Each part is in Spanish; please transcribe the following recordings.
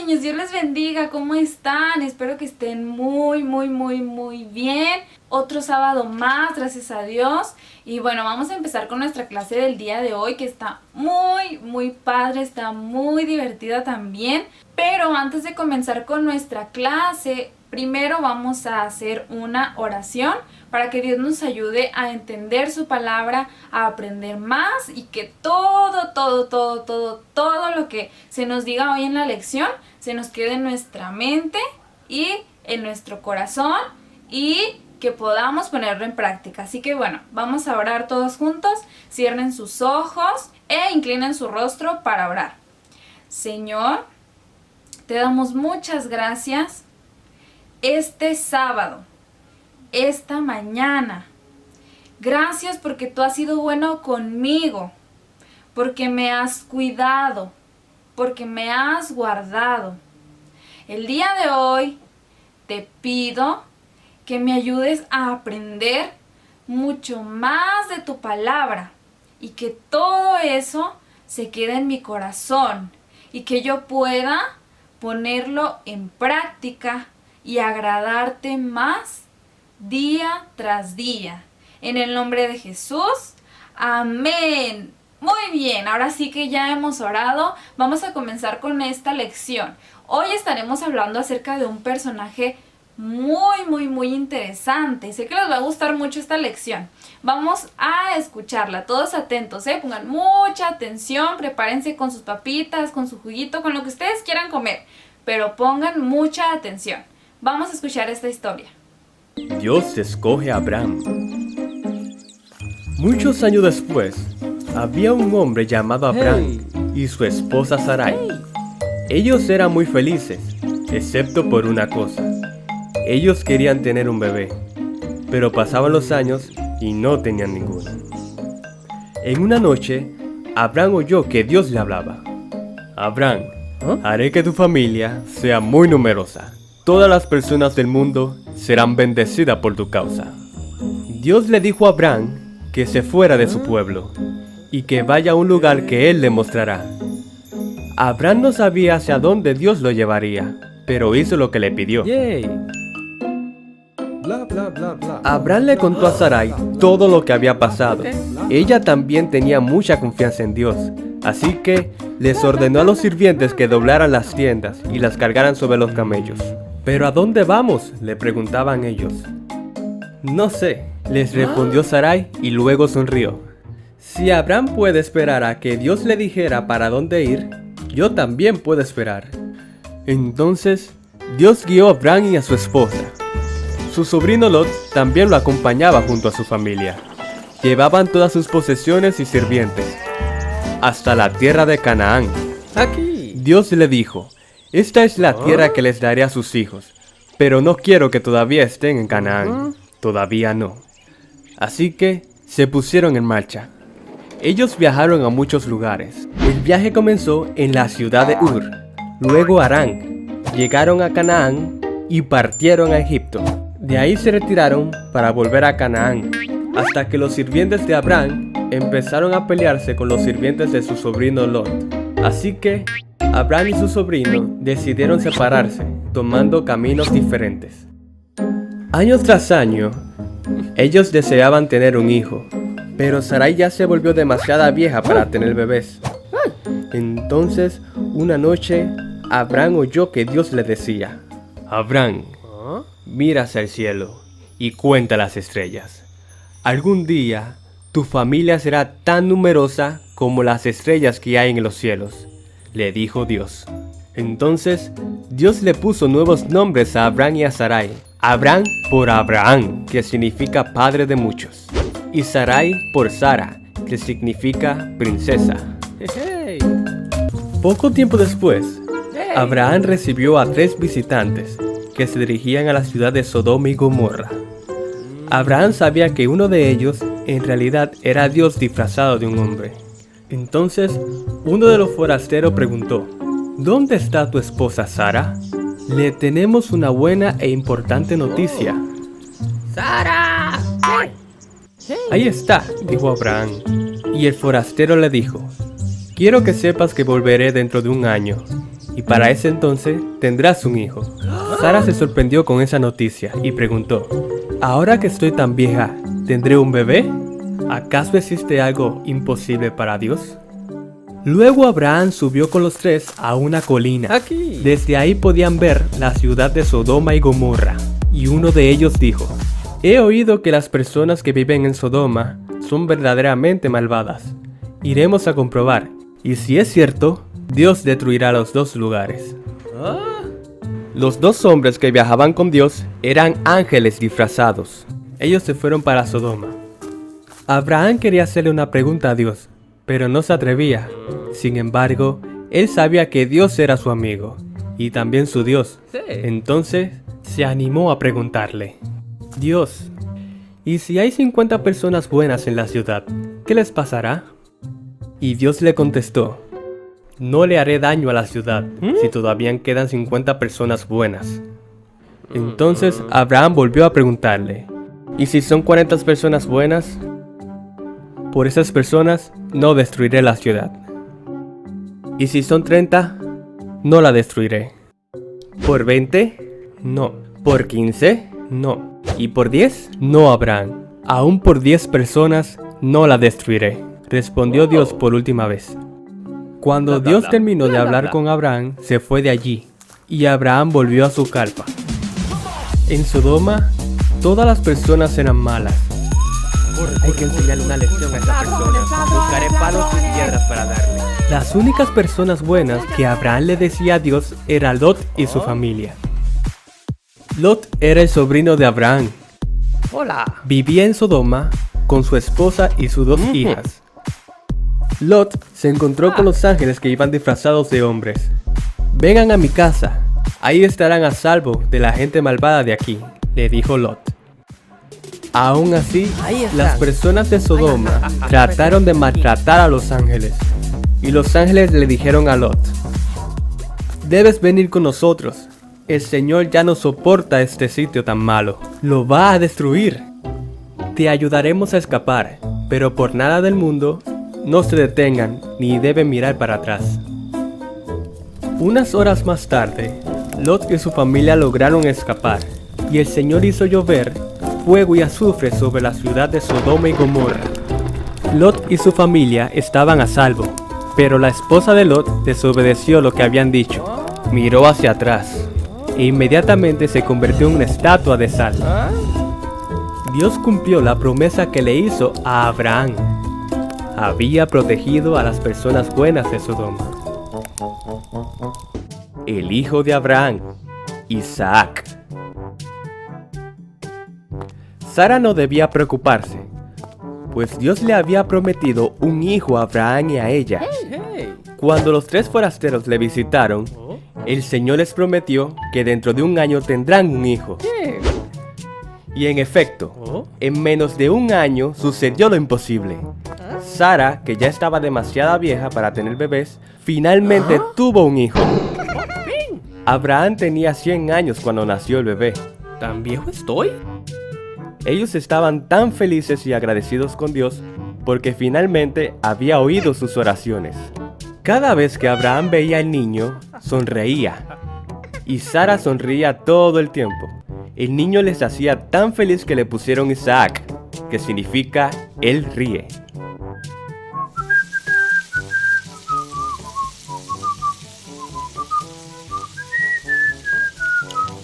niños, Dios les bendiga, ¿cómo están? Espero que estén muy bien. Otro sábado más, gracias a Dios. Y bueno, vamos a empezar con nuestra clase del día de hoy, que está muy padre, está muy divertida también. Pero antes de comenzar con nuestra clase, primero vamos a hacer una oración para que Dios nos ayude a entender su palabra, a aprender más y que todo lo que se nos diga hoy en la lección se nos quede en nuestra mente y en nuestro corazón y que podamos ponerlo en práctica. Así que bueno, vamos a orar todos juntos. Cierren sus ojos e inclinen su rostro para orar. Señor, te damos muchas gracias este sábado, esta mañana. Gracias porque tú has sido bueno conmigo, porque me has cuidado, porque me has guardado. El día de hoy te pido que me ayudes a aprender mucho más de tu palabra y que todo eso se quede en mi corazón y que yo pueda ponerlo en práctica y agradarte más día tras día. En el nombre de Jesús, amén. Muy bien, ahora sí que ya hemos orado, vamos a comenzar con esta lección. Hoy estaremos hablando acerca de un personaje muy interesante. Sé que les va a gustar mucho esta lección. Vamos a escucharla, todos atentos, pongan mucha atención, prepárense con sus papitas, con su juguito, con lo que ustedes quieran comer, pero pongan mucha atención. Vamos a escuchar esta historia. Dios escoge a Abraham. Muchos años después, había un hombre llamado Abraham y su esposa Sarai. Ellos eran muy felices, excepto por una cosa. Ellos querían tener un bebé, pero pasaban los años y no tenían ninguno. En una noche, Abraham oyó que Dios le hablaba. Abraham, haré que tu familia sea muy numerosa. Todas las personas del mundo serán bendecidas por tu causa. Dios le dijo a Abraham que se fuera de su pueblo y que vaya a un lugar que él le mostrará. Abraham no sabía hacia dónde Dios lo llevaría, pero hizo lo que le pidió. Abraham le contó a Sarai todo lo que había pasado. Ella también tenía mucha confianza en Dios, así que les ordenó a los sirvientes que doblaran las tiendas y las cargaran sobre los camellos. ¿Pero a dónde vamos?, le preguntaban ellos. No sé, les respondió Sarai y luego sonrió. Si Abraham puede esperar a que Dios le dijera para dónde ir, yo también puedo esperar. Entonces, Dios guió a Abraham y a su esposa. Su sobrino Lot también lo acompañaba junto a su familia. Llevaban todas sus posesiones y sirvientes hasta la tierra de Canaán. Dios le dijo: esta es la tierra que les daré a sus hijos, pero no quiero que todavía estén en Canaán. Todavía no. Así que se pusieron en marcha. Ellos viajaron a muchos lugares. El viaje comenzó en la ciudad de Ur, luego a Harán. Llegaron a Canaán y partieron a Egipto. De ahí se retiraron para volver a Canaán, hasta que los sirvientes de Abraham empezaron a pelearse con los sirvientes de su sobrino Lot. Así que Abraham y su sobrino decidieron separarse, tomando caminos diferentes. Año tras año, ellos deseaban tener un hijo, pero Sarai ya se volvió demasiado vieja para tener bebés. Entonces, una noche, Abraham oyó que Dios le decía: Abraham, mira hacia el cielo y cuenta las estrellas. Algún día, tu familia será tan numerosa como las estrellas que hay en los cielos, le dijo Dios. Entonces, Dios le puso nuevos nombres a Abraham y a Sarai. Abraham por Abraham, que significa padre de muchos, y Sarai por Sara, que significa princesa. Poco tiempo después, Abraham recibió a 3 visitantes que se dirigían a la ciudad de Sodoma y Gomorra. Abraham sabía que uno de ellos en realidad era Dios disfrazado de un hombre. Entonces, uno de los forasteros preguntó: ¿dónde está tu esposa Sara? Le tenemos una buena e importante noticia. ¡Sara! Ahí está, dijo Abraham. Y el forastero le dijo: quiero que sepas que volveré dentro de un año, y para ese entonces tendrás un hijo. Sara se sorprendió con esa noticia y preguntó, ¿ahora que estoy tan vieja, tendré un bebé? ¿Acaso existe algo imposible para Dios? Luego Abraham subió con los tres a una colina. Desde ahí podían ver la ciudad de Sodoma y Gomorra. Y uno de ellos dijo, he oído que las personas que viven en Sodoma son verdaderamente malvadas. Iremos a comprobar. Y si es cierto, Dios destruirá los dos lugares. Los dos hombres que viajaban con Dios eran ángeles disfrazados. Ellos se fueron para Sodoma. Abraham quería hacerle una pregunta a Dios, pero no se atrevía. Sin embargo, él sabía que Dios era su amigo y también su Dios. Entonces, se animó a preguntarle, Dios, ¿y si hay 50 personas buenas en la ciudad, qué les pasará? Y Dios le contestó, no le haré daño a la ciudad si todavía quedan 50 personas buenas. Entonces, Abraham volvió a preguntarle, ¿y si son 40 personas buenas? Por esas personas no destruiré la ciudad. Y si son 30, no la destruiré. ¿Por 20? No. ¿Por 15? No. ¿Y por 10? No, Abraham. Aún por 10 personas no la destruiré. Respondió Dios por última vez. Cuando Dios terminó de hablar con Abraham, se fue de allí. Y Abraham volvió a su carpa. En Sodoma, todas las personas eran malas. Hay que enseñarle una lección a esta persona. Buscaré palos y piedras para darle. Las únicas personas buenas que Abraham le decía a Dios era Lot y su familia. Lot era el sobrino de Abraham. Vivía en Sodoma con su esposa y sus dos hijas. Lot se encontró con los ángeles que iban disfrazados de hombres. Vengan a mi casa, ahí estarán a salvo de la gente malvada de aquí, le dijo Lot. Aún así, las personas de Sodoma trataron de maltratar a los ángeles. Y los ángeles le dijeron a Lot, debes venir con nosotros. El Señor ya no soporta este sitio tan malo. Lo va a destruir. Te ayudaremos a escapar, pero por nada del mundo, no se detengan ni deben mirar para atrás. Unas horas más tarde, Lot y su familia lograron escapar. Y el Señor hizo llover fuego y azufre sobre la ciudad de Sodoma y Gomorra. Lot y su familia estaban a salvo, pero la esposa de Lot desobedeció lo que habían dicho. Miró hacia atrás e inmediatamente se convirtió en una estatua de sal. Dios cumplió la promesa que le hizo a Abraham. Había protegido a las personas buenas de Sodoma. El hijo de Abraham, Isaac. Sara no debía preocuparse, pues Dios le había prometido un hijo a Abraham y a ella. Cuando los tres forasteros le visitaron, el Señor les prometió que dentro de un año tendrán un hijo. Y en efecto, en menos de un año sucedió lo imposible. Sara, que ya estaba demasiado vieja para tener bebés, finalmente tuvo un hijo. Abraham tenía 100 años cuando nació el bebé. ¿Tan viejo estoy? Ellos estaban tan felices y agradecidos con Dios porque finalmente había oído sus oraciones. Cada vez que Abraham veía al niño, sonreía. Y Sara sonreía todo el tiempo. El niño les hacía tan feliz que le pusieron Isaac, que significa él ríe.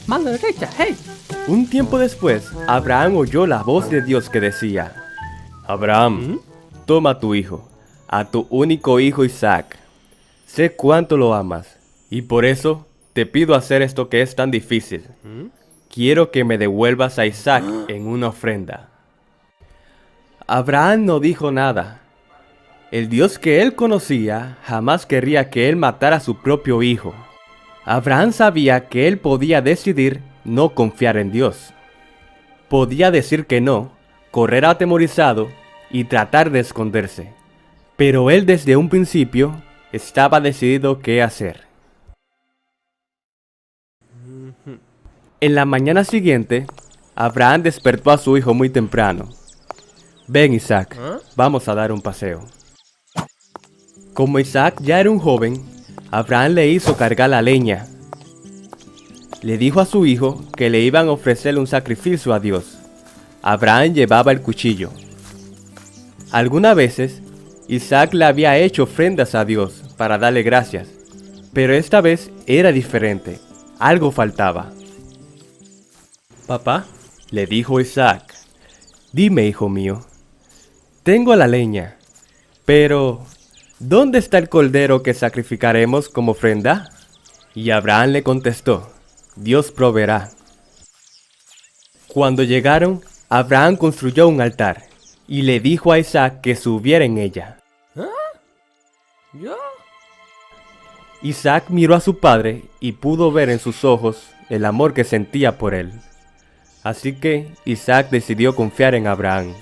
Mano derecha, hey. Un tiempo después, Abraham oyó la voz de Dios que decía, Abraham, toma a tu hijo, a tu único hijo Isaac. Sé cuánto lo amas, y por eso te pido hacer esto que es tan difícil. Quiero que me devuelvas a Isaac en una ofrenda. Abraham no dijo nada. El Dios que él conocía jamás querría que él matara a su propio hijo. Abraham sabía que él podía decidir no confiar en Dios. Podía decir que no, correr atemorizado y tratar de esconderse. Pero él desde un principio estaba decidido qué hacer. En la mañana siguiente, Abraham despertó a su hijo muy temprano. Ven, Isaac, vamos a dar un paseo. Como Isaac ya era un joven, Abraham le hizo cargar la leña. Le dijo a su hijo que le iban a ofrecerle un sacrificio a Dios. Abraham llevaba el cuchillo. Algunas veces, Isaac le había hecho ofrendas a Dios para darle gracias, pero esta vez era diferente. Algo faltaba. «Papá», le dijo Isaac, «dime, hijo mío, tengo la leña, pero ¿dónde está el cordero que sacrificaremos como ofrenda?» Y Abraham le contestó, «Dios proveerá». Cuando llegaron, Abraham construyó un altar y le dijo a Isaac que subiera en ella. ¿Yo? Isaac miró a su padre y pudo ver en sus ojos el amor que sentía por él. Así que Isaac decidió confiar en Abraham.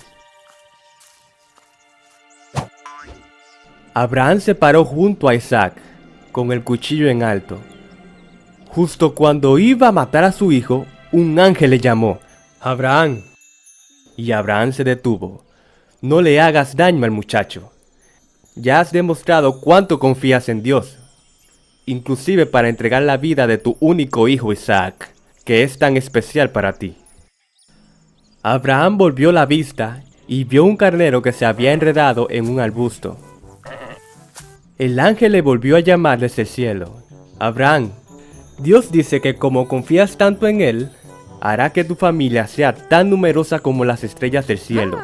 Abraham se paró junto a Isaac, con el cuchillo en alto. Justo cuando iba a matar a su hijo, un ángel le llamó, «Abraham». Y Abraham se detuvo. «No le hagas daño al muchacho. Ya has demostrado cuánto confías en Dios, inclusive para entregar la vida de tu único hijo Isaac, que es tan especial para ti». Abraham volvió la vista y vio un carnero que se había enredado en un arbusto. El ángel le volvió a llamar desde el cielo. «Abraham, Dios dice que como confías tanto en Él, hará que tu familia sea tan numerosa como las estrellas del cielo.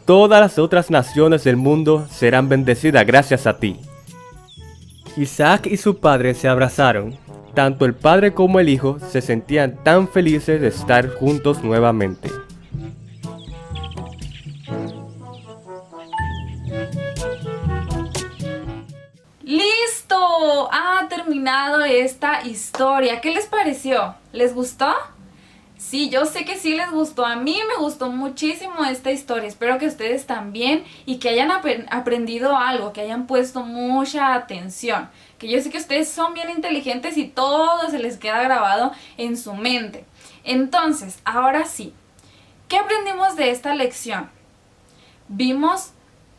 Todas las otras naciones del mundo serán bendecidas gracias a ti». Isaac y su padre se abrazaron. Tanto el padre como el hijo se sentían tan felices de estar juntos nuevamente. ¡Listo! Ha terminado esta historia. ¿Qué les pareció? ¿Les gustó? Sí, yo sé que sí les gustó. A mí me gustó muchísimo esta historia. Espero que ustedes también y que hayan aprendido algo, que hayan puesto mucha atención. Que yo sé que ustedes son bien inteligentes y todo se les queda grabado en su mente. Entonces, ahora sí, ¿qué aprendimos de esta lección? Vimos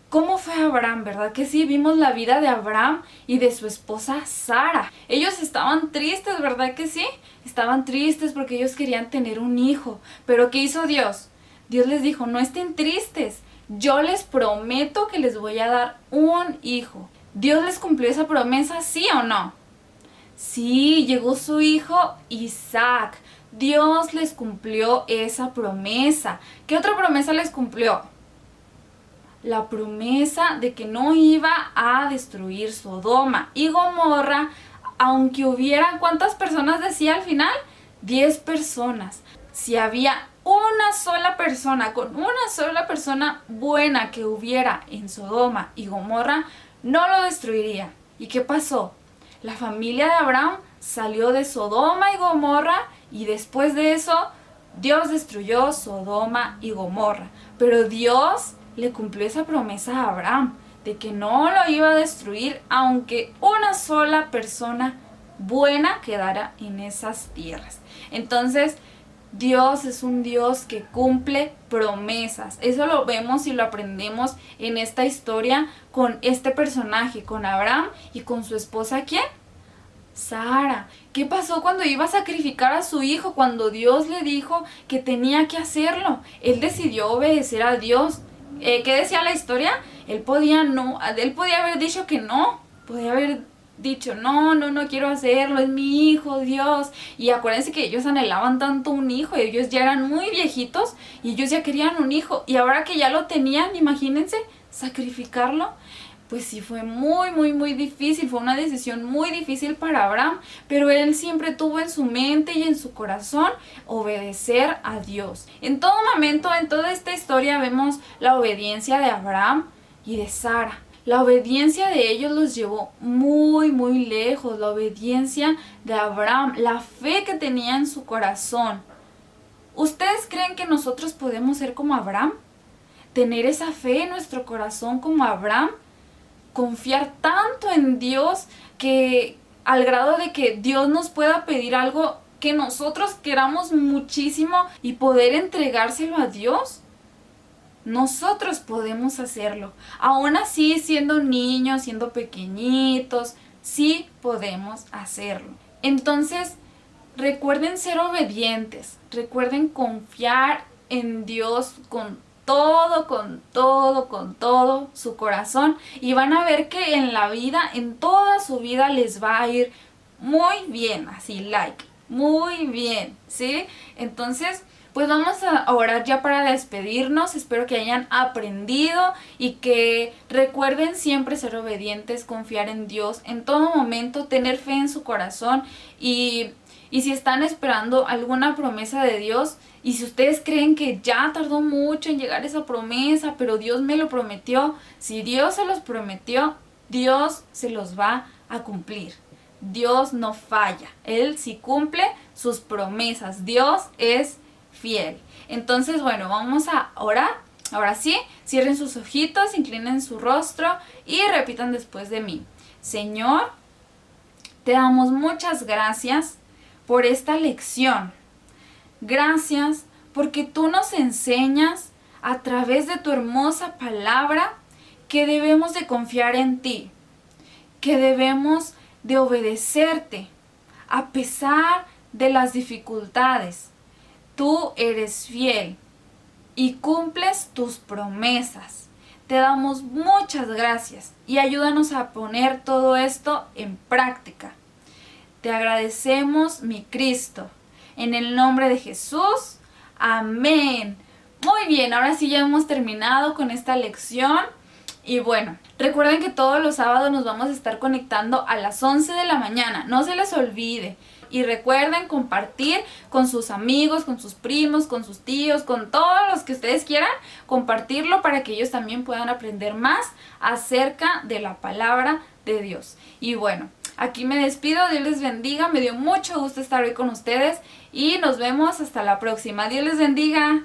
cómo fue Abraham, ¿verdad que sí? Vimos la vida de Abraham y de su esposa Sara. Ellos estaban tristes, ¿verdad que sí? Estaban tristes porque ellos querían tener un hijo. Pero ¿qué hizo Dios? Dios les dijo, no estén tristes. Yo les prometo que les voy a dar un hijo. ¿Dios les cumplió esa promesa, sí o no? Sí, llegó su hijo Isaac. Dios les cumplió esa promesa. ¿Qué otra promesa les cumplió? La promesa de que no iba a destruir Sodoma y Gomorra, aunque hubieran, ¿cuántas personas decía al final? 10 personas. Si había una sola persona, con una sola persona buena que hubiera en Sodoma y Gomorra, no lo destruiría. ¿Y qué pasó? La familia de Abraham salió de Sodoma y Gomorra y después de eso, Dios destruyó Sodoma y Gomorra. Pero Dios le cumplió esa promesa a Abraham de que no lo iba a destruir aunque una sola persona buena quedara en esas tierras. Entonces Dios es un Dios que cumple promesas. Eso lo vemos y lo aprendemos en esta historia con este personaje, con Abraham y con su esposa, ¿quién? Sara. ¿Qué pasó cuando iba a sacrificar a su hijo? Cuando Dios le dijo que tenía que hacerlo, él decidió obedecer a Dios. ¿Qué decía la historia? Él podía haber dicho que no, podía haber dicho no quiero hacerlo, es mi hijo, Dios. Y acuérdense que ellos anhelaban tanto un hijo, ellos ya eran muy viejitos y ellos ya querían un hijo. Y ahora que ya lo tenían, imagínense, sacrificarlo. Pues sí, fue muy difícil, fue una decisión muy difícil para Abraham, pero él siempre tuvo en su mente y en su corazón obedecer a Dios. En todo momento, en toda esta historia vemos la obediencia de Abraham y de Sara. La obediencia de ellos los llevó muy lejos, la obediencia de Abraham, la fe que tenía en su corazón. ¿Ustedes creen que nosotros podemos ser como Abraham? ¿Tener esa fe en nuestro corazón como Abraham? Confiar tanto en Dios que al grado de que Dios nos pueda pedir algo que nosotros queramos muchísimo y poder entregárselo a Dios. Nosotros podemos hacerlo, aún así siendo niños, siendo pequeñitos, sí podemos hacerlo. Entonces, recuerden ser obedientes, recuerden confiar en Dios con todo su corazón, y van a ver que en la vida, en toda su vida les va a ir muy bien, así muy bien, ¿sí? Entonces, pues vamos a orar ya para despedirnos. Espero que hayan aprendido y que recuerden siempre ser obedientes, confiar en Dios en todo momento, tener fe en su corazón, y si están esperando alguna promesa de Dios, y si ustedes creen que ya tardó mucho en llegar esa promesa, pero Dios me lo prometió, si Dios se los prometió, Dios se los va a cumplir. Dios no falla, Él sí cumple sus promesas, Dios es fiel. Entonces, bueno, vamos a orar. Ahora sí, cierren sus ojitos, inclinen su rostro y repitan después de mí. Señor, te damos muchas gracias por esta lección. Gracias porque tú nos enseñas a través de tu hermosa palabra que debemos de confiar en ti, que debemos de obedecerte a pesar de las dificultades. Tú eres fiel y cumples tus promesas. Te damos muchas gracias y ayúdanos a poner todo esto en práctica. Te agradecemos, mi Cristo. En el nombre de Jesús. Amén. Muy bien, ahora sí ya hemos terminado con esta lección. Y bueno, recuerden que todos los sábados nos vamos a estar conectando a las 11 de la mañana. No se les olvide. Y recuerden compartir con sus amigos, con sus primos, con sus tíos, con todos los que ustedes quieran. Compartirlo para que ellos también puedan aprender más acerca de la palabra de Dios. Y bueno, aquí me despido. Dios les bendiga. Me dio mucho gusto estar hoy con ustedes. Y nos vemos hasta la próxima. Dios les bendiga.